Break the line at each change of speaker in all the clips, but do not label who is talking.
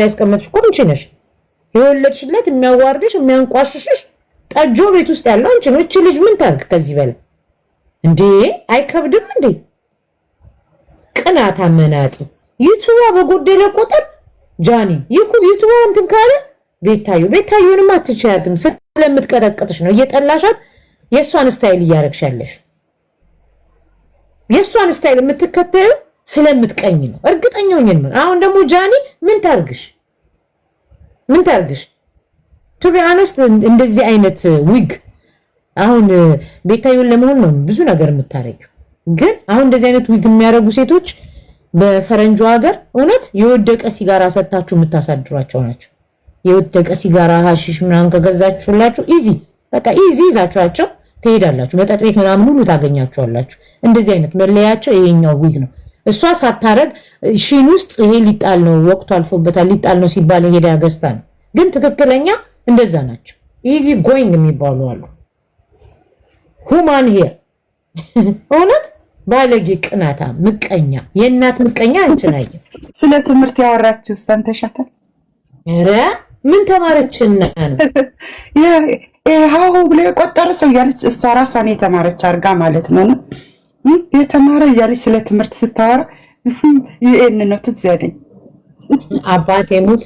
ያስቀመጥሽ እኮ አንቺ ነሽ። የወለድሽለት የሚያዋርድሽ የሚያንቋሽሽሽ ጠጆ ቤት ውስጥ ያለው አንቺ ነው። እቺ ልጅ ምን ታርግ ከዚህ በላይ እንዴ? አይከብድም እንዴ? ቅናት አመናጢ ዩቱባ በጎደለ ቁጥር ጃኒ ዩቱባ እንትን ካለ ቤታዩንም አትችያትም። ስለምትቀጠቅጥሽ ነው እየጠላሻት የእሷን ስታይል እያረግሻለሽ። የእሷን ስታይል የምትከተዩ ስለምትቀኝ ነው። እርግጠኛው ነኝ። አሁን ደግሞ ጃኒ ምን ታርግሽ? ቱ ቢ ኦነስት እንደዚህ አይነት ዊግ አሁን ቤታዩን ለመሆን ነው ብዙ ነገር የምታረጊው። ግን አሁን እንደዚህ አይነት ዊግ የሚያረጉ ሴቶች በፈረንጆ ሀገር እውነት የወደቀ ሲጋራ ሰጣችሁ የምታሳድሯቸው ናቸው። የወደቀ ሲጋራ ሐሺሽ ምናምን ከገዛችሁላችሁ በቃ ኢዚ ይዛችኋቸው ትሄዳላችሁ። መጠጥ ቤት ምናምን ሁሉ ታገኛችኋላችሁ። እንደዚህ አይነት መለያቸው ይሄኛው ዊግ ነው። እሷ ሳታረግ ሺን ውስጥ ይሄ ሊጣል ነው ወቅቱ አልፎበታል ሊጣል ነው ሲባል ሄዳ ገዝታ ነው። ግን ትክክለኛ እንደዛ ናቸው። ኢዚ ጎይንግ የሚባሉ አሉ። ሁማን ሄር እውነት ባለጌ ቅናታ ምቀኛ የእናት ምቀኛ አንቺን አየ።
ስለ ትምህርት ያወራችሁ ሰምተሻታል?
ኧረ ምን ተማረችና ነው
ሃሁ ብሎ የቆጠረ ሰው እያለች እሷ ራሷን የተማረች አድርጋ ማለት ነው የተማረ እያለች ስለ ትምህርት ስታወራ ይህን ነው ትዝ ያለኝ።
አባቴ ሙት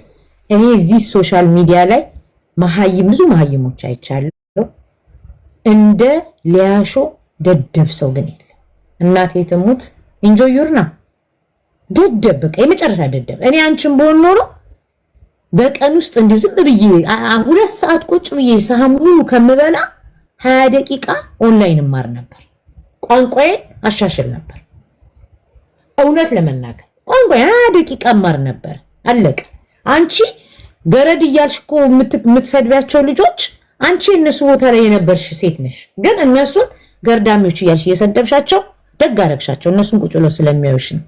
እኔ እዚህ ሶሻል ሚዲያ ላይ ብዙ መሀይሞች አይቻለሁ። እንደ ሊያሾ ደደብ ሰው ግን የለም። እናቴ ትሙት ኢንጆይ ዩርና ደደብ በቃ የመጨረሻ ደደብ። እኔ አንቺን በሆን ኖሮ በቀን ውስጥ እንዲሁ ዝም ብዬ 2 ሰዓት ቁጭ ብዬ ሳህም ሙሉ ከምበላ 20 ደቂቃ ኦንላይን ማር ነበር። ቋንቋዬን አሻሽል ነበር። እውነት ለመናገር ቋንቋዬን 20 ደቂቃ ማር ነበር። አለቀ። አንቺ ገረድ እያልሽ እኮ የምትሰድቢያቸው ልጆች አንቺ እነሱ ቦታ ላይ የነበርሽ ሴት ነሽ። ግን እነሱን ገርዳሚዎች እያልሽ እየሰደብሻቸው ደግ አደረግሻቸው። እነሱን ቁጭ ብለው ስለሚያዩሽ ነው።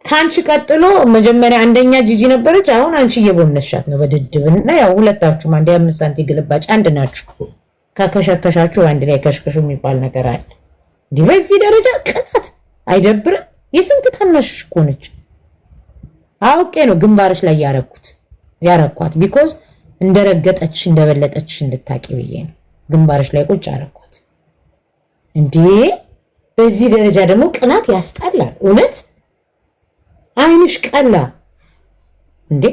ካንቺ ቀጥሎ መጀመሪያ አንደኛ ጂጂ ነበረች። አሁን አንቺ እየቦነሻት ነው በድድብና ያው ሁለታችሁም አንድ 5 ሳንቲም ግልባጭ አንድ ናችሁ። ከከሸከሻችሁ አንድ ላይ ከሽከሹ የሚባል ነገር አለ። እንዲህ በዚህ ደረጃ ቅናት አይደብርም? የስንት ታናሽሽ እኮ ነች። አውቄ ነው ግንባርሽ ላይ ያረኳት ቢኮዝ እንደረገጠች እንደበለጠች እንድታቂ ብዬ ነው ግንባርሽ ላይ ቁጭ አረኳት። እንዴ በዚህ ደረጃ ደግሞ ቅናት ያስጠላል እውነት። አይንሽ ቀላ እንዴ!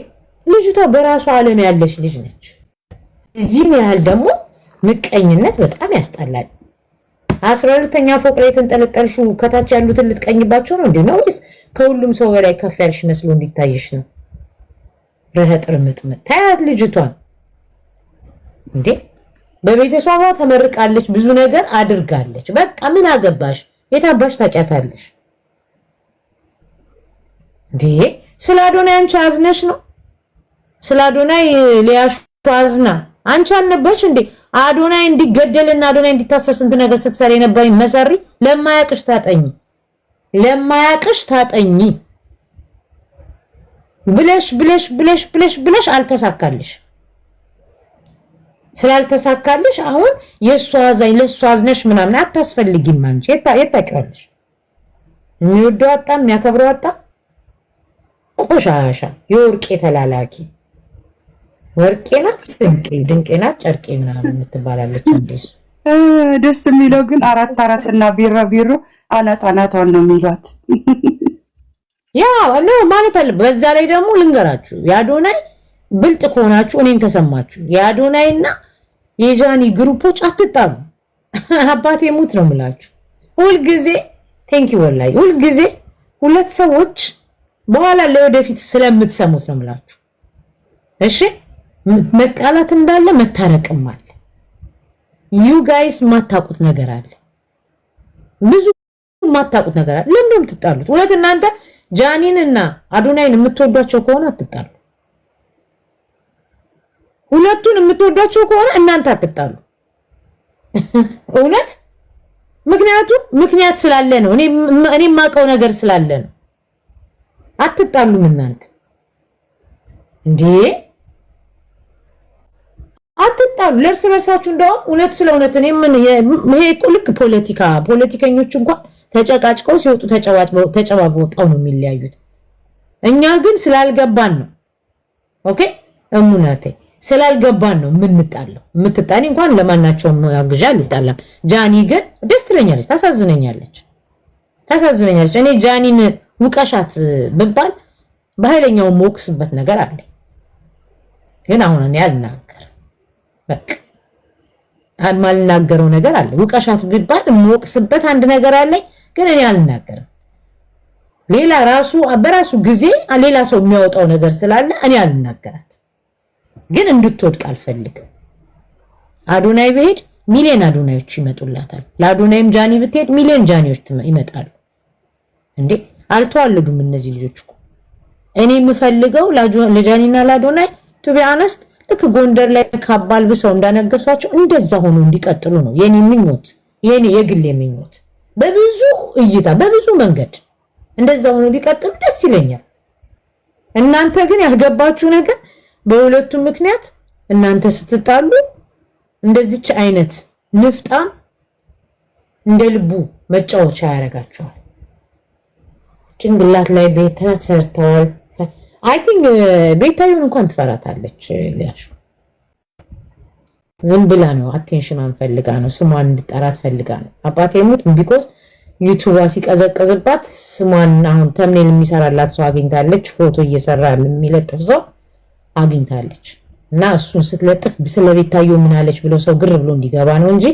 ልጅቷ በራሷ ዓለም ያለሽ ልጅ ነች። እዚህ ያህል ደግሞ ምቀኝነት በጣም ያስጠላል። 12ኛ ፎቅ ላይ ተንጠለጠልሽው ከታች ያሉትን ልትቀኝባቸው ነው እንዴ? ወይስ ከሁሉም ሰው በላይ ከፍ ያልሽ መስሎ እንዲታይሽ ነው? ረህጥር ምጥምጥ ታያት ልጅቷን እንዴ! በቤተሰቧ ተመርቃለች፣ ብዙ ነገር አድርጋለች። በቃ ምን አገባሽ? የታባሽ ታጫታለሽ እንዴ? ስለ አዶናይ አንቺ አዝነሽ ነው? ስለ አዶናይ ሊያሹ አዝና አንቺ አልነበርሽ እንዴ? አዶናይ እንዲገደልና አዶናይ እንዲታሰር ስንት ነገር ስትሰሪ ነበር። መሰሪ ለማያቅሽ ታጠኝ ብለሽ አልተሳካልሽ። ስላልተሳካልሽ አሁን የሷ አዛኝ ለሷ አዝነሽ ምናምን አታስፈልጊም። አንቺ የታቀልሽ የሚወደው አጣ የሚያከብረው አጣ። ቆሻሻ የወርቄ ተላላኪ ወርቄ ናት፣ ድንቄ ናት፣ ጨርቄ ምናምን የምትባላለች። እንደሱ
ደስ የሚለው ግን 4 እና ቢሮ አናቷን ነው የሚሏት።
ያ ነው ማለት አለ። በዛ ላይ ደግሞ ልንገራችሁ የአዶናይ ብልጥ ከሆናችሁ እኔን ከሰማችሁ የአዶናይና የጃኒ ግሩፖች አትጣሉ። አባቴ ሙት ነው የምላችሁ ሁልጊዜ። ቴንኪ ወላይ ሁልጊዜ ሁለት ሰዎች በኋላ ለወደፊት ስለምትሰሙት ነው የምላችሁ። እሺ መጣላት እንዳለ መታረቅም አለ። ዩ ጋይስ ማታቁት ነገር አለ፣ ብዙ ማታቁት ነገር አለ። ለምን የምትጣሉት? ሁለት እናንተ ጃኒንና አዶናይን የምትወዷቸው ከሆነ አትጣሉ። ሁለቱን የምትወዷቸው ከሆነ እናንተ አትጣሉ። እውነት ምክንያት ስላለ ነው። እኔ የማውቀው ነገር ስላለ ነው። አትጣሉም እናንተ እንዴ? አትጣሉ ለእርስ በርሳችሁ። እንደውም እውነት ስለ እውነት እኔ ይሄ ልክ ፖለቲከኞች እንኳን ተጨቃጭቀው ሲወጡ ተጨባብጠው ነው የሚለያዩት። እኛ ግን ስላልገባን ነው። ኦኬ እሙናቴ ስላልገባን ነው የምንጣለው። የምትጣኒ እንኳን ለማናቸውም አግዣ አልጣላም። ጃኒ ግን ደስ ትለኛለች፣ ታሳዝነኛለች። እኔ ጃኒን ውቀሻት ብባል በኃይለኛው ሞክስበት ነገር አለ። ግን አሁን እኔ አልናገር በቃ የማልናገረው ነገር አለ። ውቀሻት ቢባል ሞክስበት አንድ ነገር አለኝ፣ ግን እኔ አልናገርም። ሌላ ራሱ በራሱ ጊዜ ሌላ ሰው የሚያወጣው ነገር ስላለ እኔ አልናገራት። ግን እንድትወድቅ አልፈልግም። አዶናይ ብሄድ ሚሊዮን አዶናዮች ይመጡላታል። ለአዶናይም ጃኒ ብትሄድ ሚሊዮን ጃኒዎች ይመጣሉ። እንዴ አልተዋለዱም እነዚህ ልጆች እኮ። እኔ የምፈልገው ለጃኒና ለአዶናይ ቱ ቢ ኦነስት ልክ ጎንደር ላይ ካባል ብሰው እንዳነገሷቸው እንደዛ ሆኖ እንዲቀጥሉ ነው የኔ ምኞት፣ የኔ የግሌ ምኞት። በብዙ እይታ በብዙ መንገድ እንደዛ ሆኖ ቢቀጥሉ ደስ ይለኛል። እናንተ ግን ያልገባችሁ ነገር በሁለቱም ምክንያት እናንተ ስትጣሉ እንደዚች አይነት ንፍጣም እንደ ልቡ መጫወቻ ያደርጋቸዋል። ጭንቅላት ላይ ቤት ሰርተዋል። አይ ቲንክ ቤታዩን እንኳን ትፈራታለች ሊያሹ። ዝም ብላ ነው አቴንሽኗን ፈልጋ ነው፣ ስሟን እንድጠራት ፈልጋ ነው። አባቴ ሙት ቢኮዝ ዩቲዩብ ሲቀዘቀዝባት ስሟን አሁን ተምኔል የሚሰራላት ሰው አግኝታለች። ፎቶ እየሰራ የሚለጥፍ ሰው አግኝታለች። እና እሱን ስትለጥፍ ስለ ቤታዩ ምን አለች ብሎ ሰው ግር ብሎ እንዲገባ ነው እንጂ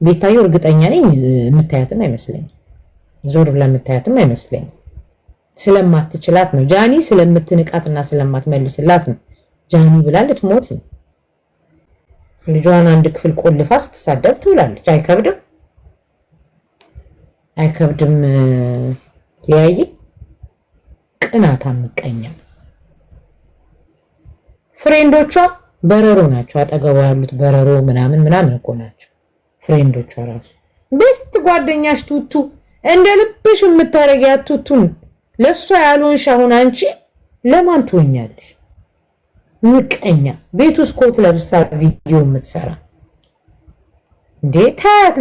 ቤታዩ እርግጠኛ ነኝ የምታያትም አይመስለኝም። ዞር ብላ የምታያትም አይመስለኝም። ስለማትችላት ነው። ጃኒ ስለምትንቃትና ስለማትመልስላት ነው። ጃኒ ብላለች ሞት ነው። ልጇን አንድ ክፍል ቆልፋ ስትሳደብ ትውላለች። አይከብድም? አይከብድም? ሊያይ ቅናታ ምቀኛ ፍሬንዶቿ በረሮ ናቸው። አጠገቧ ያሉት በረሮ ምናምን እኮ ናቸው ፍሬንዶቿ። ራሱ ቤስት ጓደኛሽ ቱቱ እንደ ልብሽ የምታረጊያት ቱቱን ለሷ ያልሆንሽ አሁን አንቺ ለማን ትሆኛለሽ? ምቀኛ ቤት ውስጥ ኮት ለብሳ ቪዲዮ የምትሰራ እንዴ! ታያት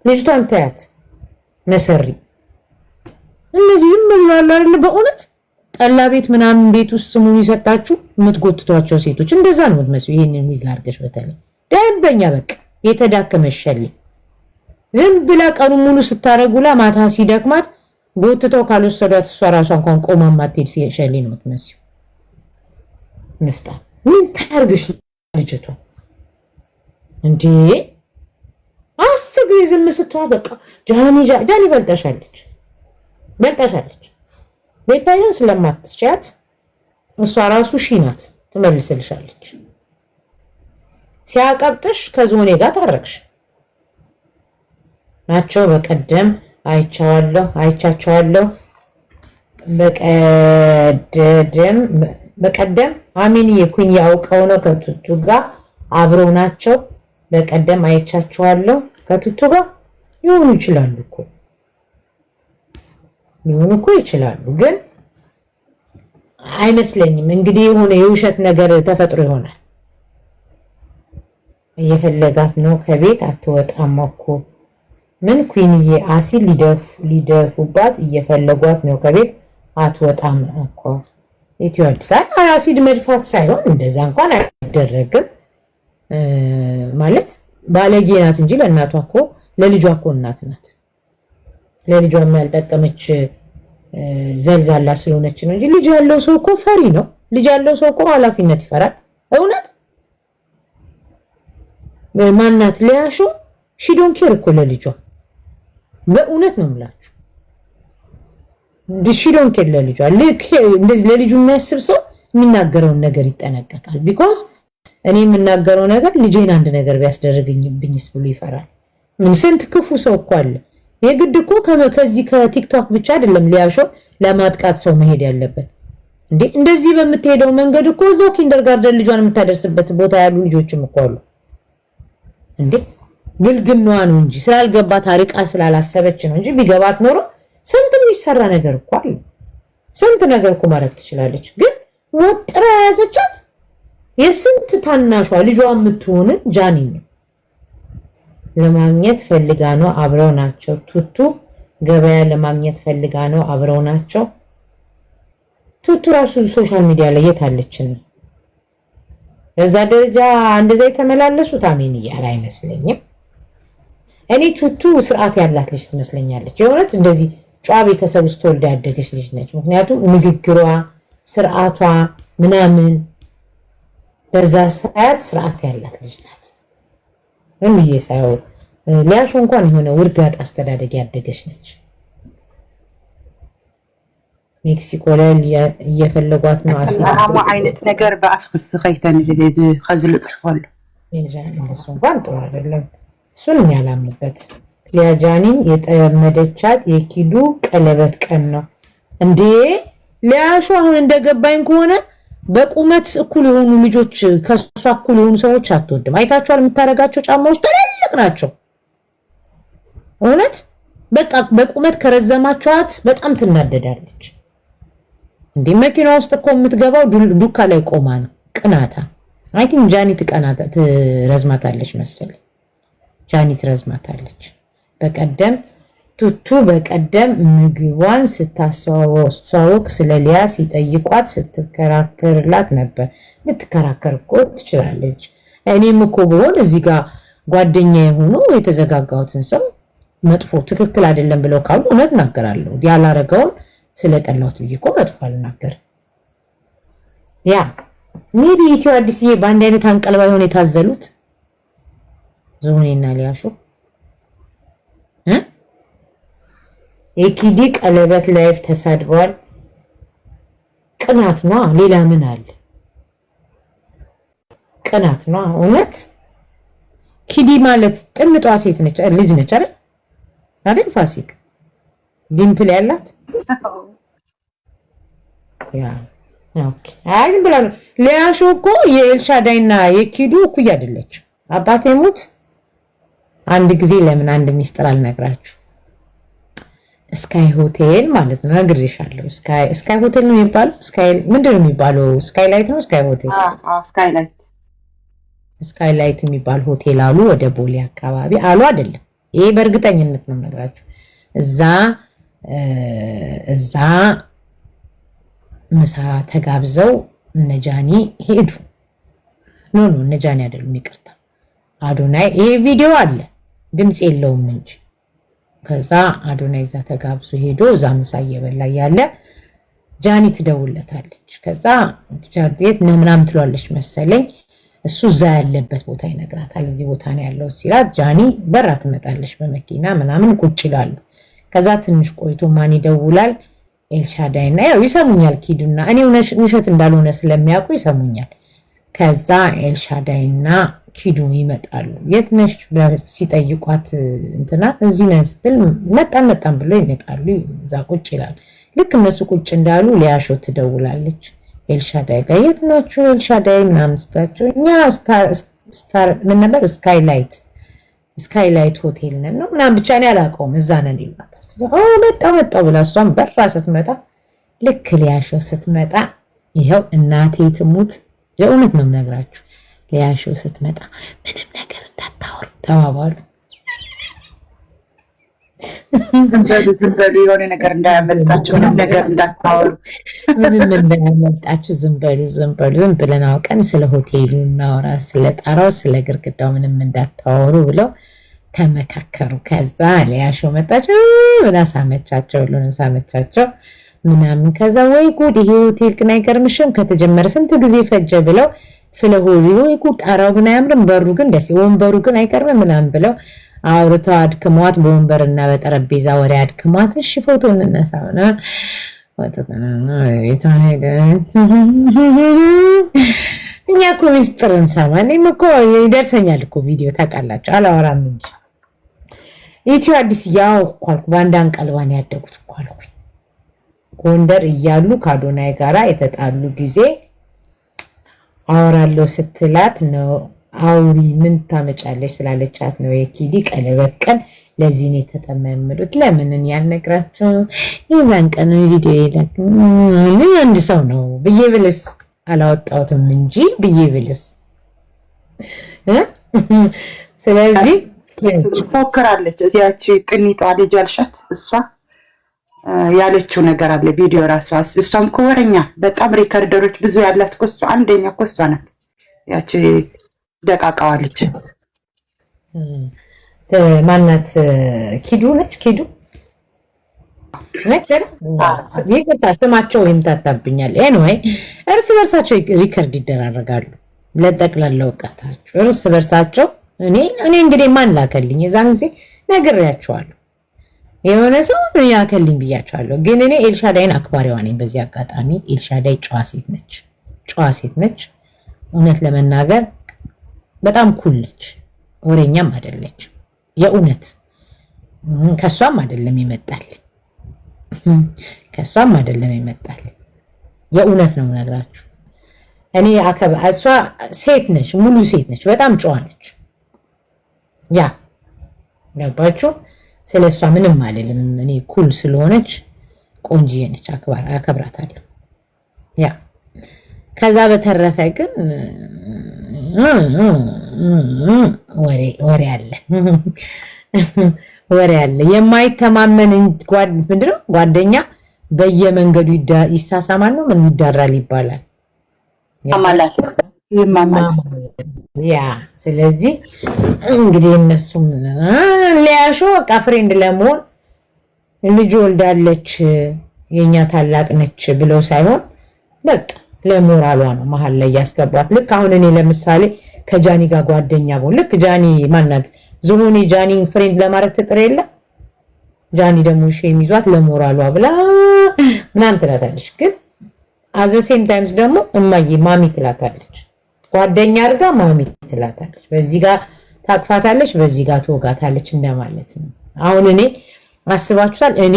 ልጅቷን ታያት። መሰሪ እነዚህ ዝም ብሏል አይደል? በእውነት ጠላ ቤት ምናምን ቤት ውስጥ ስሙን ይሰጣችሁ የምትጎትቷቸው ሴቶች እንደዛ ነው የምትመስሉ። ይሄንን የሚጋርገሽ በተለይ ደንበኛ በቃ የተዳከመሸል ዝም ብላ ቀኑ ሙሉ ስታረጉላ ማታ ሲደክማት ጎትተው ካልወሰዷት እሷ ራሷ እንኳን ቆማ ማትሄድ ሸሌ ነው የምትመስሉ። ንፍጣ ምን ታርግሽ ልጅቷ እንዴ? አስጊ ዝም ስትዋ በቃ ጃኒ በልጠሻለች። ቤታዩን ስለማትቻት እሷ ራሱ ሺናት ትመልስልሻለች። ሲያቀብጥሽ ከዞኔ ጋር ታረቅሽ ናቸው። አይቻቸዋለሁ። በቀደም አሚን የኩኝ ያውቀው ነው ከቱቱ ጋር አብረው ናቸው። በቀደም አይቻቸዋለሁ ከቱቱ ጋር ሊሆኑ ይችላሉ እኮ ግን አይመስለኝም። እንግዲህ የሆነ የውሸት ነገር ተፈጥሮ ይሆናል። እየፈለጋት ነው ከቤት አትወጣም እኮ ምን ኩይንዬ አሲድ ሊደፉባት እየፈለጓት ነው ከቤት አትወጣም እኮ። ኢትዮ አዲስ አሲድ መድፋት ሳይሆን እንደዛ እንኳን አይደረግም ማለት ባለጌ ናት እንጂ ለእናቷ እኮ ለልጇ እኮ እናት ናት። ለልጇ ያልጠቀመች ዘልዛላ ስለሆነች ነው እንጂ ልጅ ያለው ሰው እኮ ፈሪ ነው። ልጅ ያለው ሰው እኮ ኃላፊነት ይፈራል። እውነት ማናት ሊያሾ ሺዶን ኬር እኮ ለልጇ በእውነት ነው የምላችሁ። ሺዶን ኬር ለልጇ እንደዚህ ለልጁ የሚያስብ ሰው የሚናገረውን ነገር ይጠነቀቃል። ቢኮዝ እኔ የምናገረው ነገር ልጄን አንድ ነገር ቢያስደርግብኝስ ብሎ ይፈራል። ምን ስንት ክፉ ሰው እኮ አለ። የግድ እኮ ከዚህ ከቲክቶክ ብቻ አይደለም ሊያሾ ለማጥቃት ሰው መሄድ ያለበት እንዴ። እንደዚህ በምትሄደው መንገድ እኮ እዛው ኪንደርጋርደን ልጇን የምታደርስበት ቦታ ያሉ ልጆችም እኮ አሉ እንዴ። ግልግናዋ ነው እንጂ ስላልገባት አርቃ ስላላሰበች ነው እንጂ ቢገባት ኖሮ ስንት የሚሰራ ነገር እኮ አለ። ስንት ነገር እኮ ማድረግ ትችላለች። ግን ወጥራ ያዘቻት የስንት ታናሿ ልጇ የምትሆንን ጃኒ ነው ለማግኘት ፈልጋ ነው። አብረው ናቸው። ቱቱ ገበያ ለማግኘት ፈልጋ ነው። አብረው ናቸው። ቱቱ ራሱ ሶሻል ሚዲያ ላይ የት አለችን? በዛ ደረጃ እንደዛ የተመላለሱት አሜን እያለ አይመስለኝም። እኔ ቱቱ ስርዓት ያላት ልጅ ትመስለኛለች። የእውነት እንደዚህ ጨዋ ቤተሰብ ውስጥ ተወልዳ ያደገች ልጅ ነች። ምክንያቱም ንግግሯ፣ ስርዓቷ ምናምን በዛ ሰዓት ስርዓት ያላት ልጅ ናት። ዝም ብዬ ሳይሆን ሊያሾ እንኳን የሆነ ውርጋጥ አስተዳደግ ያደገች ነች። ሜክሲኮ ላይ እየፈለጓት ነው።
አማ አይነት ነገር በአፍክስ ከይተን ከዝል ጽሕፈሉ
እሱ እንኳን ጥሩ አይደለም። እሱን የሚያላምበት ሊያጃኒን የጠመደቻት የኪዱ ቀለበት ቀን ነው እንዴ? ሊያሾ አሁን እንደገባኝ ከሆነ በቁመት እኩል የሆኑ ልጆች ከሷ እኩል የሆኑ ሰዎች አትወድም። አይታችኋል? የምታደርጋቸው ጫማዎች ትልልቅ ናቸው። እውነት በቃ በቁመት ከረዘማቸዋት በጣም ትናደዳለች። እንዴ መኪና ውስጥ እኮ የምትገባው ዱካ ላይ ቆማ ነው። ቅናታ አይ ቲንክ ጃኒ ትረዝማታለች መሰለኝ። ጃኒ ትረዝማታለች። በቀደም ቱቱ ምግቧን ስታስተዋወቅ ስለ ሊያ ሲጠይቋት ስትከራከርላት ነበር። ልትከራከር እኮ ትችላለች። እኔም እኮ ብሆን እዚህ ጋር ጓደኛ የሆኑ የተዘጋጋሁትን ሰው መጥፎ ትክክል አይደለም ብለው ካሉ እውነት እናገራለሁ። ያላረገውን ስለጠላሁት ብዬ እኮ መጥፎ አልናገርም። ያ ሜቢ ኢትዮ አዲስዬ በአንድ አይነት አንቀልባ የሆነ የታዘሉት ዞኔና ሊያሾ የኪዲ ቀለበት ላይፍ ተሳድቧል። ቅናት ነው። ሌላ ምን አለ? ቅናት ነው እውነት። ኪዲ ማለት ጥምጧ ሴት ነች፣ ልጅ ነች አይደል? ፋሲክ ዲምፕል ያላት ያ ኦኬ። አይ ዝም ብላ ነው። ሊያሾ እኮ የኤልሻዳይና የኪዱ እኩያ አይደለች። አባቴ ሙት አንድ ጊዜ ለምን አንድ ሚስጥር አልነግራችሁ። ስካይ ሆቴል ማለት ነው ነግሬሻለሁ። ስካይ ሆቴል ነው የሚባለው። ስካይ ምንድን ነው የሚባለው? ስካይ ላይት ነው። ስካይ ሆቴል ስካይ ላይት የሚባል ሆቴል አሉ፣ ወደ ቦሌ አካባቢ አሉ። አይደለም ይሄ በእርግጠኝነት ነው የምነግራችሁ። እዛ ምሳ ተጋብዘው እነጃኒ ሄዱ። ኖ እነጃኒ አይደሉም፣ ይቅርታ አዶናይ። ይሄ ቪዲዮ አለ ድምፅ የለውም እንጂ። ከዛ አዶናይ እዛ ተጋብዞ ሄዶ እዛ ምሳ እየበላ ያለ ጃኒ ትደውለታለች። ከዛ ጃዴት ምናምን ትሏለች መሰለኝ። እሱ እዛ ያለበት ቦታ ይነግራታል። እዚህ ቦታ ነው ያለው ሲላት ጃኒ በራ ትመጣለች በመኪና ምናምን ቁጭ ይላሉ። ከዛ ትንሽ ቆይቶ ማን ይደውላል? ኤልሻዳይና ያው ይሰሙኛል ኪዱና እኔ ውሸት እንዳልሆነ ስለሚያውቁ ይሰሙኛል። ከዛ ኤልሻዳይና ኪዱ ይመጣሉ። የት ነሽ ሲጠይቋት እንትና እዚህ ነን ስትል መጣን ብሎ ይመጣሉ። እዛ ቁጭ ይላል። ልክ እነሱ ቁጭ እንዳሉ ሊያሾ ትደውላለች ኤልሻዳይ ጋር። የት ናችሁ ኤልሻዳይ ምናምን ስታቸው እኛ ምን ነበር ስካይላይት ሆቴል ነን ነው ምናምን ብቻ እኔ አላውቀውም እዛ ነን ይሏታል። መጣ ብላ እሷም በራ ስትመጣ ልክ ሊያሾ ስትመጣ ይኸው እናቴ ትሙት የእውነት ነው የምነግራችሁ። ሊያሾ ስትመጣ ምንም ነገር እንዳታወሩ ተባባሉ።
ዝም በሉ የሆነ ነገር እንዳያመልጣችሁ፣ ምንም ነገር እንዳታወሩ፣
ምንም እንዳያመልጣችሁ፣ ዝም በሉ። ዝም ብለን አውቀን ስለ ሆቴሉ እናወራ፣ ስለ ጣራው፣ ስለ ግርግዳው ምንም እንዳታወሩ ብለው ተመካከሩ። ከዛ ሊያሾ መጣች ብላ ሳመቻቸው፣ ሁሉንም ሳመቻቸው ምናምን። ከዛ ወይ ጉድ ይሄ ሆቴል ግን አይገርምሽም ከተጀመረ ስንት ጊዜ ፈጀ ብለው ስለ ሆቴሉ ወይ ጉድ ጣራው ግን አያምርም፣ በሩ ግን ደስ ወንበሩ ግን አይቀርም ምናምን ብለው አውርተው አድክሟት በወንበርና በጠረጴዛ ወሬ አድክሟት እሺ ፎቶ እንነሳ ነው እኛ እኮ ሚስጥር እንሰማ። እኔም እኮ ይደርሰኛል እኮ ቪዲዮ ታውቃላችሁ፣ አላወራም እንጂ ኢትዮ አዲስ ያው እኮ አልኩ። በአንድ አንቀልባን ያደጉት እኮ አልኩ። ጎንደር እያሉ ከአዶናይ ጋራ የተጣሉ ጊዜ አወራለሁ ስትላት ነው አውሪ ምን ታመጫለች ስላለቻት ነው የኪዲ ቀለበት ቀን ለዚህ ነው የተጠመመዱት። ለምንን ያልነግራቸው የዛን ቀን ቪዲዮ ይላክ አንድ ሰው ነው ብዬ ብልስ አላወጣሁትም እንጂ ብዬ ብልስ ስለዚህ
ፎክራለች። እዚያች ቅኒጧ ልጅ አልሻት እሷ ያለችው ነገር አለ ቪዲዮ ራሷ። እሷም ከወረኛ በጣም ሪከርደሮች ብዙ ያላት እኮ እሷ አንደኛ እኮ እሷ ናት። ያቺ ደቃቃዋለች
ማናት? ኪዱ ነች። ኪዱ ነች። ይቅርታ ስማቸው ይምታታብኛል። ኤኒዌይ እርስ በርሳቸው ሪከርድ ይደራረጋሉ። ለጠቅላላ እውቀታቸው እርስ በርሳቸው እኔ እንግዲህ ማን ላከልኝ የዛን ጊዜ ነግሬያቸዋለሁ። የሆነ ሰው ያከልኝ ብያቸዋለሁ። ግን እኔ ኤልሻዳይን አክባሪዋ ነኝ። በዚህ አጋጣሚ ኤልሻዳይ ጨዋ ሴት ነች። እውነት ለመናገር በጣም ኩል ነች። ወሬኛም አይደለች። የእውነት ከሷም አይደለም ይመጣል። የእውነት ነው የምነግራችሁ። እኔ እሷ ሴት ነች፣ ሙሉ ሴት ነች፣ በጣም ጨዋ ነች። ያ ገባችሁ? ስለሷ ምንም አልልም። እኔ ኩል ስለሆነች ቆንጂዬ ነች፣ አከብራታለሁ። ያ ከዛ በተረፈ ግን ወሬ አለ። የማይተማመን ምንድነው ጓደኛ በየመንገዱ ይሳሳማል ነው ምን ይዳራል ይባላል። ያ ስለዚህ እንግዲህ እነሱም ሊያሾ በቃ ፍሬንድ ለመሆን ልጅ ወልዳለች የኛ ታላቅ ነች ብለው ሳይሆን በቃ ለሞራሏ ነው መሀል ላይ ያስገቧት። ልክ አሁን እኔ ለምሳሌ ከጃኒ ጋር ጓደኛ ብሆን ልክ ጃኒ ማናት ዝሆኔ ጃኒን ፍሬንድ ለማድረግ ትጥር የለ ጃኒ ደግሞ ሼም ይዟት ለሞራሏ ብላ ምናምን ትላታለች። ግን አዘሴም ታይምስ ደግሞ እማዬ ማሚ ትላታለች። ጓደኛ አድርጋ ማሚ ትላታለች። በዚህ ጋር ታቅፋታለች፣ በዚህ ጋር ትወጋታለች እንደማለት ነው። አሁን እኔ አስባችኋል? እኔ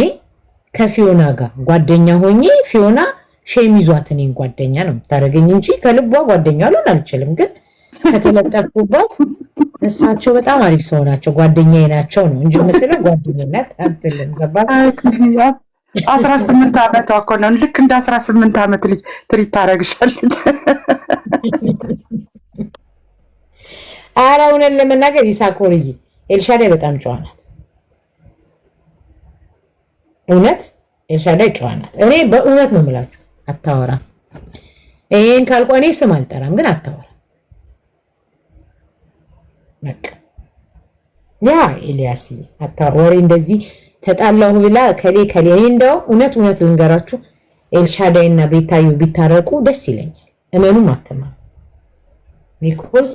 ከፊዮና ጋር ጓደኛ ሆኜ ፊዮና ሼም ይዟት እኔን ጓደኛ ነው የምታደርገኝ እንጂ ከልቧ ጓደኛ ልሆን አልችልም። ግን ከተለጠፍኩባት እሳቸው በጣም አሪፍ ሰው ናቸው ጓደኛዬ ናቸው ነው እንጂ የምትለው ጓደኝነት አትልም። ገባህ?
18 ዓመቷ እኮ ነው። ልክ እንደ 18 ዓመት ልጅ ትሪት ታደርግሻለች።
ኧረ እውነት ለመናገር ይሳኮርዬ ኤልሻዳይ በጣም ጨዋ ናት። እውነት ኤልሻዳይ ጨዋ ናት። እኔ በእውነት ነው የምላችሁ። አታወራም። ይሄን ካልኳ እኔ ስም አልጠራም፣ ግን አታወራም። በቃ ያ ኤልያስ ወሬ እንደዚህ ተጣላሁ ብላ ከሌ እኔ እንደው እውነት ልንገራችሁ ኤልሻዳይ እና ቤታዩ ቢታረቁ ደስ ይለኛል። እመኑም አትማ ቢኮዝ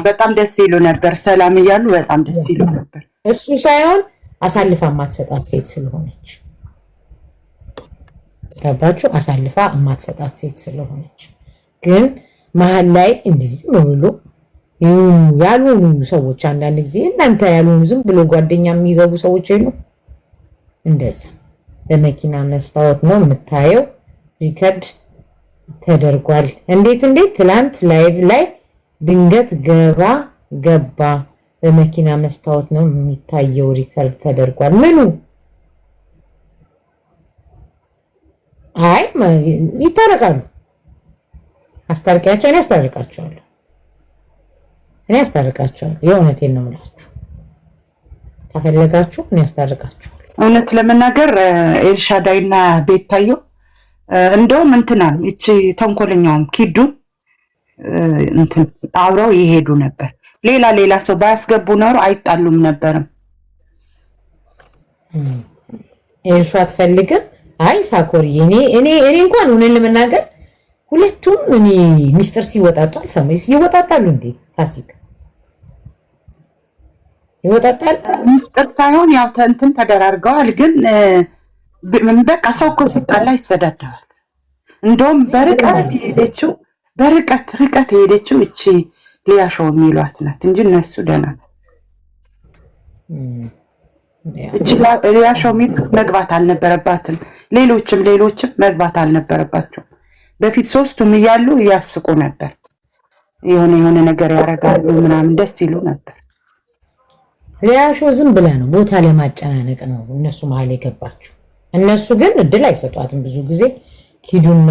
በጣም ደስ ይሉ ነበር። ሰላም እያሉ በጣም ደስ ይሉ ነበር።
እሱ ሳይሆን አሳልፋ የማትሰጣት ሴት ስለሆነች ገባችሁ? አሳልፋ የማትሰጣት ሴት ስለሆነች ግን መሀል ላይ እንደዚህ ብሎ ያልሆኑ ሰዎች አንዳንድ ጊዜ እናንተ ያልሆኑ ዝም ብሎ ጓደኛ የሚገቡ ሰዎች የሉ እንደዛ በመኪና መስታወት ነው የምታየው። ሪከርድ ተደርጓል። እንዴት ትላንት ላይቭ ላይ ድንገት ገባ በመኪና መስታወት ነው የሚታየው። ሪከርድ ተደርጓል። ምኑ አይ ይታረቃሉ። አስታርቂያቸው። እኔ አስታርቃቸዋለሁ። የእውነቴን ነው የምላችሁ። ከፈለጋችሁ እኔ አስታርቃቸዋለሁ።
እውነት ለመናገር ኤልሻዳይና ቤታዮ እንደውም እንትናን እቺ ተንኮለኛውም ኪዱ አብረው ይሄዱ ነበር። ሌላ ሰው ባያስገቡ ኖሮ አይጣሉም ነበርም።
ኤልሹ አትፈልግም። አይ ሳኮሪ እኔ እንኳን እውነት ለመናገር ሁለቱም እኔ ሚስጥር ሲወጣጡ አልሰማሁም። ይወጣጣሉ እንዴ? ፋሲክ ይወጣጣል።
ሚስጥር ሳይሆን ያው እንትን ተደራርገዋል። ግን በቃ ሰው እኮ ሲጣላ ይሰዳደዋል። እንደውም ርቀት የሄደችው እቺ ሊያሾው የሚሏት ናት እንጂ እነሱ ደህና ነው። እቺ ሊያሾው የሚሉት መግባት አልነበረባትም። ሌሎችም መግባት አልነበረባቸውም። በፊት ሶስቱም እያሉ እያስቁ ነበር። የሆነ ነገር ያደርጋሉ ምናምን ደስ ይሉ ነበር።
ሊያሾ ዝም ብላ ነው ቦታ ለማጨናነቅ ነው እነሱ መሀል የገባችው። እነሱ ግን እድል አይሰጧትም ብዙ ጊዜ ኪዱና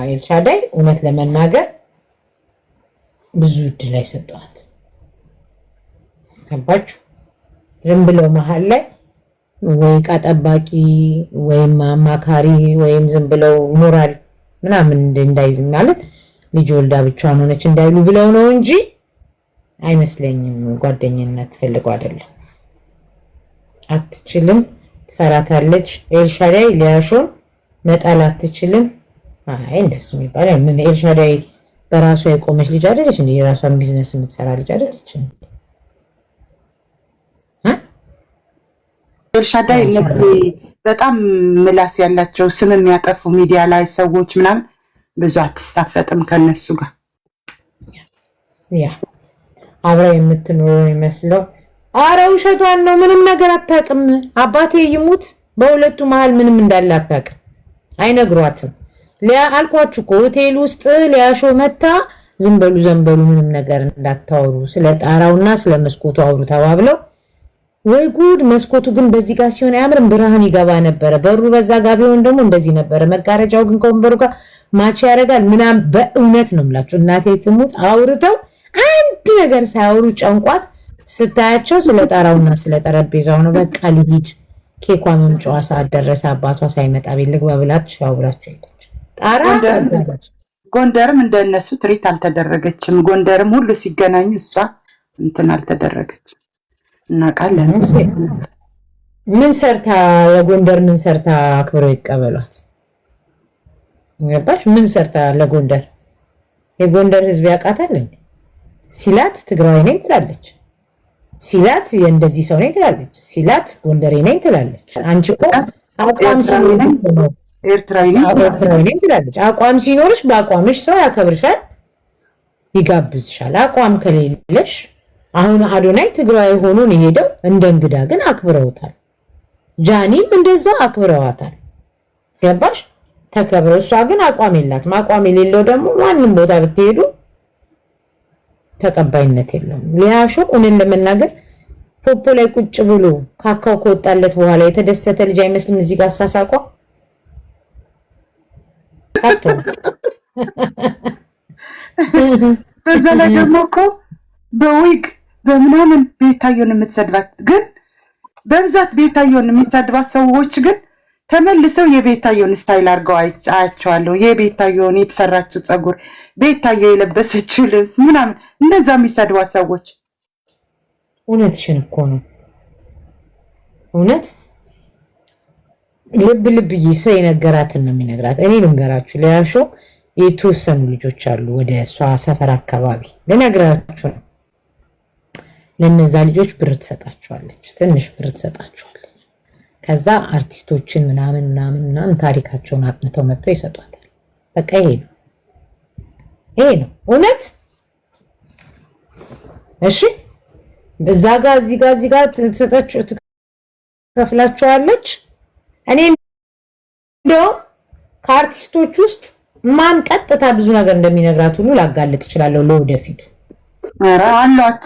ኤልሻዳይ እውነት ለመናገር ብዙ እድል አይሰጧት። ገባችሁ? ዝም ብለው መሀል ላይ ወይ ቀጠባቂ ወይም አማካሪ ወይም ዝም ብለው ሞራል ምናምን እንዳይዝ ማለት ልጅ ወልዳ ብቻዋን ሆነች እንዳይሉ ብለው ነው እንጂ አይመስለኝም። ጓደኝነት ፈልገው አይደለም። አትችልም፣ ትፈራታለች። ኤልሻዳይ ሊያሾን መጣል አትችልም። አይ እንደሱ ይባላል። ምን ኤልሻዳይ በራሷ የቆመች ልጅ አይደለች እንዴ? የራሷን ቢዝነስ የምትሰራ ልጅ አይደለች እንዴ?
ኤልሻዳይ በጣም ምላስ ያላቸው ስም የሚያጠፉ ሚዲያ ላይ ሰዎች ምናምን ብዙ አትሳፈጥም ከነሱ ጋር።
ያ አብራ የምትኖረው ይመስለው። አረ ውሸቷን ነው። ምንም ነገር አታውቅም። አባቴ ይሙት በሁለቱ መሀል ምንም እንዳለ አታውቅም። አይነግሯትም። አልኳችሁ እኮ ሆቴል ውስጥ ሊያሾ መታ ዝም በሉ ዘንበሉ ምንም ነገር እንዳታወሩ ስለ ጣራውና ስለ መስኮቱ አውሩ ተባብለው ወይ ጉድ። መስኮቱ ግን በዚህ ጋር ሲሆን አያምርም፣ ብርሃን ይገባ ነበረ። በሩ በዛ ጋር ቢሆን ደግሞ እንደዚህ ነበረ። መጋረጃው ግን ከወንበሩ ጋር ማች ያደርጋል ምናምን። በእውነት ነው የምላችሁ እናቴ ትሙት አውርተው አንድ ነገር ሳያወሩ ጨንቋት ስታያቸው ስለ ጣራውና ስለ ጠረጴዛው ነው። በቃ ልሂድ፣ ኬኳ መምጫዋ ሰዓት ደረሰ፣ አባቷ ሳይመጣ ቤት ልግባ ብላችሁ ያውብላችሁ ሄደች። ጣራ
ጎንደርም እንደነሱ ትሪት አልተደረገችም። ጎንደርም ሁሉ ሲገናኙ እሷ እንትን አልተደረገችም። እናውቃለን።
ምን ሰርታ የጎንደር ምን ሰርታ አክብረው ይቀበሏት? ገባሽ? ምን ሰርታ ለጎንደር የጎንደር ህዝብ ያውቃታል እንዴ? ሲላት ትግራዊ ነኝ ትላለች፣ ሲላት የእንደዚህ ሰው ነኝ ትላለች፣ ሲላት ጎንደሬ ነኝ ትላለች። አንቺ እኮ አቋም ሲኖርሽ ኤርትራዊ ነኝ ትላለች። አቋም ሲኖርሽ በአቋምሽ ሰው ያከብርሻል፣ ይጋብዝሻል። አቋም ከሌለሽ አሁን አዶናይ ትግራዊ ሆኖ ነው የሄደው። እንደ እንግዳ ግን አክብረውታል። ጃኒም እንደዛው አክብረዋታል። ገባሽ? ተከብረው። እሷ ግን አቋም የላትም። አቋም የሌለው ደግሞ ማንም ቦታ ብትሄዱ ተቀባይነት የለውም። ሊያሾ እውነት ለመናገር ፖፖ ላይ ቁጭ ብሎ ካካው ከወጣለት በኋላ የተደሰተ ልጅ አይመስልም። እዚህ ጋር አሳሳቋ
በዛ ላይ ደግሞ እኮ በዊግ በምናምን ቤታየውን የምትሰድባት ግን በብዛት ቤታየውን የሚሰድባት ሰዎች ግን ተመልሰው የቤታየውን ስታይል አድርገው አያቸዋለሁ። የቤታየውን የተሰራችው ፀጉር፣ ቤታየው የለበሰችው ልብስ ምናምን እንደዛ የሚሰድባት ሰዎች።
እውነትሽን እኮ ነው። እውነት ልብ ልብ ሰው የነገራትን ነው የሚነግራት። እኔ ልንገራችሁ፣ ሊያሾ የተወሰኑ ልጆች አሉ ወደ እሷ ሰፈር አካባቢ ልነግራችሁ ነው። ለነዛ ልጆች ብር ትሰጣቸዋለች፣ ትንሽ ብር ትሰጣቸዋለች። ከዛ አርቲስቶችን ምናምን ታሪካቸውን አጥንተው መጥተው ይሰጧታል። በቃ ይሄ ነው እውነት። እሺ እዛ ጋር እዚህ ጋር ትሰጣቸው ትከፍላቸዋለች። እኔ እንደው ከአርቲስቶች ውስጥ ማን ቀጥታ ብዙ ነገር እንደሚነግራት ሁሉ ላጋለጥ እችላለሁ ለወደፊቱ።
ኧረ አሏት።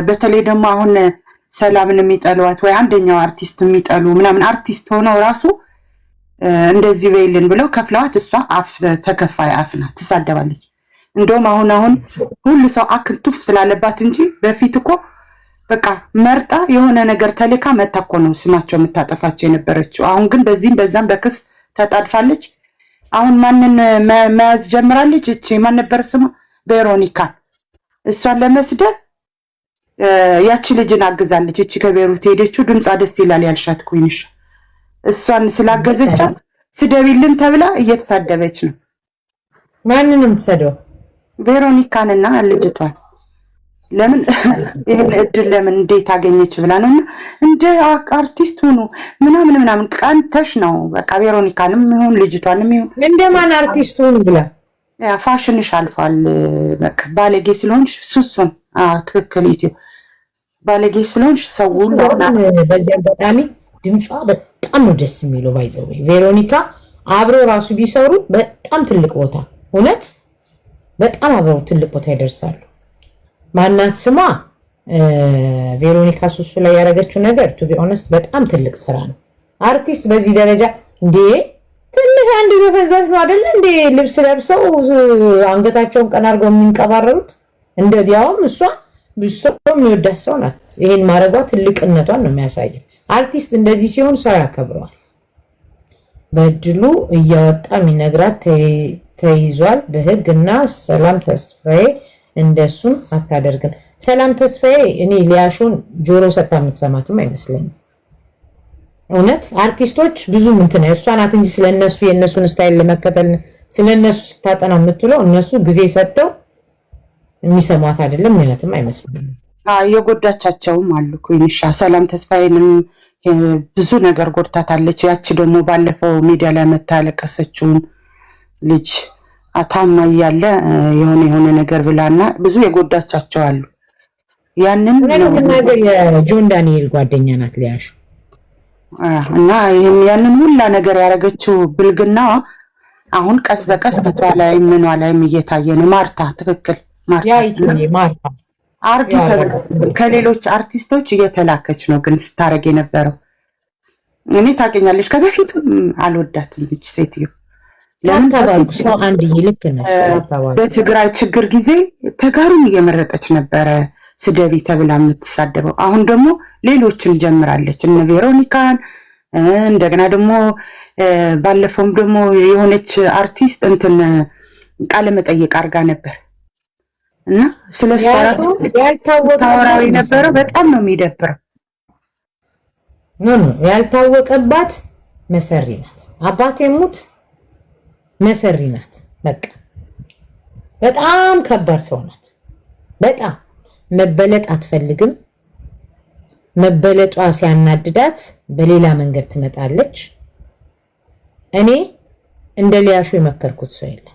በተለይ ደግሞ አሁን ሰላምን የሚጠሏት ወይ አንደኛው አርቲስት የሚጠሉ ምናምን አርቲስት ሆነው ራሱ እንደዚህ በይልን ብለው ከፍለዋት፣ እሷ አፍ ተከፋይ አፍ ናት፣ ትሳደባለች። እንደውም አሁን ሁሉ ሰው አክንቱፍ ስላለባት እንጂ በፊት እኮ በቃ መርጣ የሆነ ነገር ተልካ መታ እኮ ነው ስማቸው የምታጠፋቸው የነበረችው። አሁን ግን በዚህም በዛም በክስ ተጣድፋለች። አሁን ማንን መያዝ ጀምራለች? እቺ ማን ነበር ስሟ? ቬሮኒካ። እሷን ለመስደብ ያቺ ልጅን አግዛለች። እቺ ከቤሩት ሄደችው ድምጿ ደስ ይላል ያልሻት ኩይንሽ፣ እሷን ስላገዘቻት ስደቢልን ተብላ እየተሳደበች ነው።
ማንንም ትሰደው?
ቬሮኒካንና ልጅቷን። ለምን ይሄን እድል ለምን እንዴት አገኘች ብላ ነውና እንደ አርቲስት ሆኖ ምናምን ቀንተሽ ነው በቃ። ቬሮኒካንም ይሁን ልጅቷንም ይሁን
እንደማን አርቲስት ሆኖ ብላ
ያ ፋሽንሽ አልፏል። በቃ ባለጌ ስለሆንሽ ሱሱን ትክክል ኢትዮ ባለጌ ስለሆንሽ ሰው ሁሉ
በዚህ አጋጣሚ ድምጿ በጣም ነው ደስ የሚለው። ባይዘው ቬሮኒካ አብሮ ራሱ ቢሰሩ በጣም ትልቅ ቦታ እውነት በጣም አብረው ትልቅ ቦታ ይደርሳሉ። ማናት ስሟ ቬሮኒካ ሱሱ ላይ ያደረገችው ነገር ቱ ቢ ኦነስት በጣም ትልቅ ስራ ነው። አርቲስት በዚህ ደረጃ እንዴ ትንሽ አንድ ዘፈዘፍ ነው አይደል እንዴ ልብስ ለብሰው አንገታቸውን ቀና አድርገው የሚንቀባረሩት እንደዚያውም እሷ ብሶ የሚወዳት ሰው ናት። ይሄን ማድረጓ ትልቅነቷን ነው የሚያሳየው። አርቲስት እንደዚህ ሲሆን ሰው ያከብረዋል። በድሉ እያወጣ የሚነግራት ተይዟል በህግ እና ሰላም ተስፋዬ እንደሱም አታደርግም። ሰላም ተስፋዬ እኔ ሊያሾን ጆሮ ሰጣ የምትሰማትም አይመስለኝም። እውነት አርቲስቶች ብዙ እንትን እሷ ናት እንጂ ስለነሱ የነሱን ስታይል ለመከተል ስለነሱ ስታጠና የምትለው እነሱ ጊዜ ሰጥተው የሚሰማት አይደለም። ምክንያቱም አይመስለኝም።
የጎዳቻቸውም አሉ ኩይንሻ ሰላም ተስፋዬንም ብዙ ነገር ጎድታታለች። ያቺ ደግሞ ባለፈው ሚዲያ ላይ መታ ያለቀሰችውን ልጅ አታማ እያለ የሆነ ነገር ብላና ብዙ የጎዳቻቸው አሉ። ያንን
ነገር የጆን ዳንኤል ጓደኛ ናት ሊያሹ
እና ያንን ሁላ ነገር ያደረገችው ብልግና አሁን ቀስ በቀስ በቷ ላይ ምኗ ላይም እየታየ ነው። ማርታ ትክክል
ማርታ
አርጊ ከሌሎች አርቲስቶች እየተላከች ነው። ግን ስታረግ የነበረው እኔ ታውቂኛለሽ፣ ከበፊቱም አልወዳትም ልጅ ሴትዮ።
ለምን ተባልኩ ሰው አንድ ይልክ ነው።
በትግራይ ችግር ጊዜ ተጋሩን እየመረጠች ነበረ ስደቢ ተብላ የምትሳደበው። አሁን ደግሞ ሌሎችን ጀምራለች፣ እነ ቬሮኒካን እንደገና ደግሞ ባለፈውም ደግሞ የሆነች አርቲስት እንትን ቃለ መጠይቅ አድርጋ ነበር እና ስለሱ ታወራዊ ነበረ። በጣም ነው የሚደብረው።
ያልታወቀባት መሰሪ ናት። አባቴ ሙት መሰሪ ናት። በቃ በጣም ከባድ ሰው ናት። በጣም መበለጥ አትፈልግም። መበለጧ ሲያናድዳት በሌላ መንገድ ትመጣለች። እኔ እንደ ሊያሹ የመከርኩት ሰው የለም።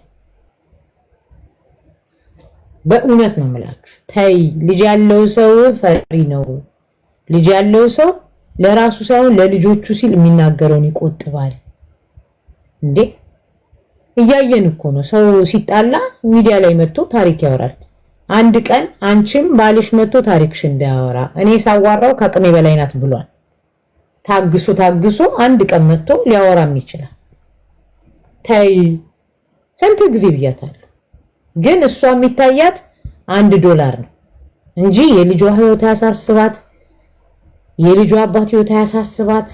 በእውነት ነው የምላችሁ። ተይ ልጅ ያለው ሰው ፈሪ ነው። ልጅ ያለው ሰው ለራሱ ሳይሆን ለልጆቹ ሲል የሚናገረውን ይቆጥባል። እንዴ እያየን እኮ ነው። ሰው ሲጣላ ሚዲያ ላይ መጥቶ ታሪክ ያወራል። አንድ ቀን አንቺም ባልሽ መጥቶ ታሪክሽ እንዳያወራ እኔ ሳዋራው ከአቅሜ በላይ ናት ብሏል። ታግሶ አንድ ቀን መጥቶ ሊያወራም ይችላል። ተይ ስንት ጊዜ ብያታለሁ። ግን እሷ የሚታያት $1 ነው እንጂ የልጇ ህይወት ያሳስባት፣ የልጇ አባት ህይወት ያሳስባት።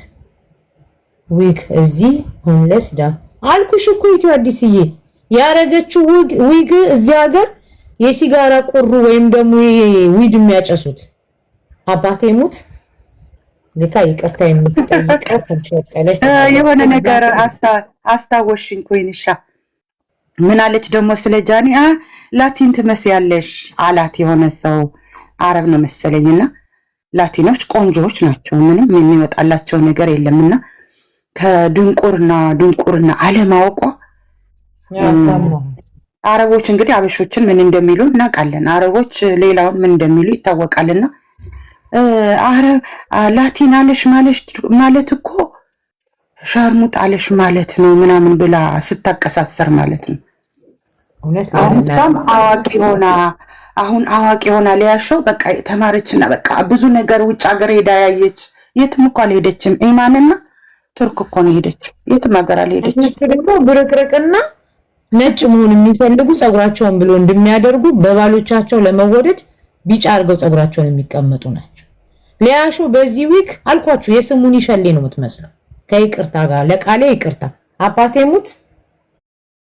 ዊግ እዚህ ሆምለስ ዳ አልኩሽ እኮ ኢትዮ አዲስዬ ያረገችው ዊግ እዚህ ሀገር የሲጋራ ቁሩ ወይም ደግሞ ዊድ የሚያጨሱት አባቴ ሙት ልካ ይቅርታ የምትጠይቀው ተንሸቀለሽ
የሆነ ነገር አስታወሽኝ ኮይንሻ። ምን አለች ደግሞ ስለ ጃኒ ላቲን ትመስያለሽ አላት የሆነ ሰው አረብ ነው መሰለኝና ላቲኖች ቆንጆዎች ናቸው፣ ምንም የሚወጣላቸው ነገር የለምና ከድንቁርና አለማወቋ አረቦች እንግዲህ አበሾችን ምን እንደሚሉ እናውቃለን። አረቦች ሌላውን ምን እንደሚሉ ይታወቃልና ላቲን አለሽ ማለት እኮ ሻርሙጥ አለሽ ማለት ነው ምናምን ብላ ስታቀሳሰር ማለት ነው። አሁን አዋቂ ሆና ሊያሸው በቃ ተማረችና በቃ ብዙ ነገር ውጭ ሀገር ሄዳ ያየች። የትም እኮ አልሄደችም። ኢማንና ቱርክ እኮ ነው ሄደችው። የትም ሀገር አልሄደችም።
ደግሞ ብርቅርቅና ነጭ መሆን የሚፈልጉ ጸጉራቸውን ብሎ እንደሚያደርጉ በባሎቻቸው ለመወደድ ቢጫ አድርገው ጸጉራቸውን የሚቀመጡ ናቸው። ሊያሾ በዚህ ዊክ አልኳችሁ የስሙኒ ሸሌ ነው የምትመስለው። ከይቅርታ ጋር ለቃሌ ይቅርታ አባቴ ሙት